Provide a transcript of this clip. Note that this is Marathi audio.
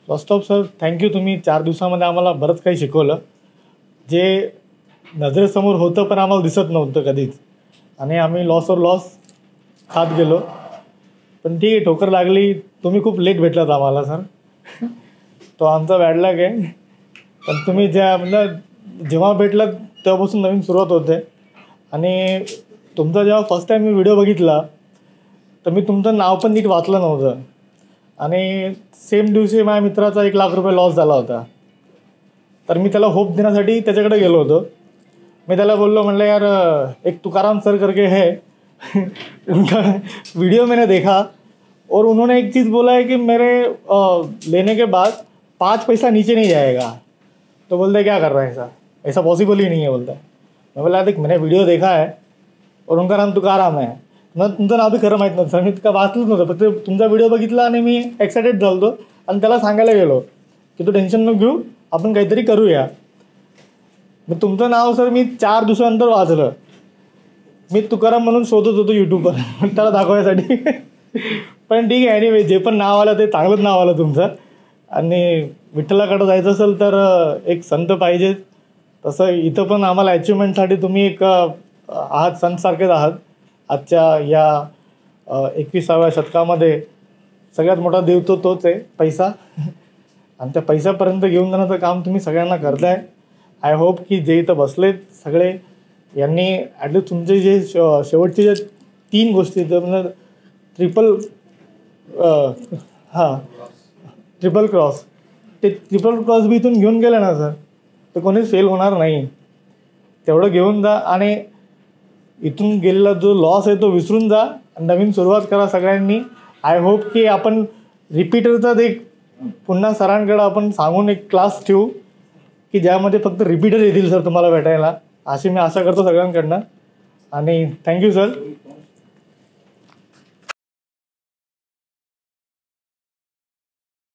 फर्स्ट ऑफ सर थँक्यू, तुम्ही 4 दिवसामध्ये आम्हाला बरंच काही शिकवलं जे नजरेसमोर होतं पण आम्हाला दिसत नव्हतं कधीच, आणि आम्ही लॉसवर लॉस खात गेलो. पण ठीक आहे, ठोकर लागली. तुम्ही खूप लेट भेटलात आम्हाला सर, तो आमचा बॅड लक आहे. पण तुम्ही जेव्हा भेटलात तेव्हापासून नवीन सुरुवात होते. आणि तुमचा जेव्हा फर्स्ट टाईम मी व्हिडिओ बघितला तर मी तुमचं नाव पण नीट वाचलं नव्हतं, आणि सेम दिवशी माझ्या मित्राचा 1 लाख रुपये लॉस झाला होता. तर मी त्याला होप देण्यासाठी त्याच्याकडे गेलो होतो. मी त्याला बोललो, म्हणलं यार एक तुकाराम सर करके है उनका वीडियो मैंने देखा और उन्होंने एक चीज़ बोला है कि मेरे लेने के बाद 5 पैसा नीचे नहीं जाएगा. तो बोलता है क्या कर रहा है ऐसा, ऐसा पॉसिबल ही नहीं है बोलता है. मैं बोला देख मैंने वीडियो देखा है और उनका नाम तुकाराम है. मग तुमचं नाव बी खरं माहीत नव्हतं, मी का वाचलंच नव्हतं, फक्त तुमचा व्हिडिओ बघितला आणि मी एक्सायटेड झालो आणि त्याला सांगायला गेलो की तू टेन्शन नको घेऊ, आपण काहीतरी करूया. मग तुमचं नाव सर मी 4 दिवसानंतर वाचलं. मी तुकाराम म्हणून शोधत होतो यूट्यूबवर त्याला दाखवायसाठी. पण ठीक आहे, एनिवे जे पण नाव आलं ते चांगलंच नाव आलं तुमचं. आणि विठ्ठलाकडं जायचं असेल तर एक संत पाहिजे. तसं इथं पण आम्हाला अचिव्हमेंटसाठी तुम्ही एक आहात, संतसारखेच आहात. आजच्या या 21व्या शतकामध्ये सगळ्यात मोठा देव तोच आहे, पैसा. आणि त्या पैशापर्यंत घेऊन जाण्याचं काम तुम्ही सगळ्यांना करताय. आय होप की जे इथं बसलेत सगळे यांनी ॲटलिस्ट तुमचे जे शेवटचे जे 3 गोष्टी म्हणजे ट्रिपल क्रॉस, ते ट्रिपल क्रॉस बी इथून घेऊन गेले ना सर तर कोणीच फेल होणार नाही. तेवढं घेऊन जा आणि इथून गेलेला जो लॉस आहे तो विसरून जा, नवीन सुरुवात करा सगळ्यांनी. आय होप की आपण रिपीटरचा एक पुन्हा सरांकडं आपण सांगून एक क्लास ठेवू की ज्यामध्ये फक्त रिपीटर येतील सर तुम्हाला भेटायला, अशी मी आशा करतो सगळ्यांकडनं. आणि थँक्यू सर.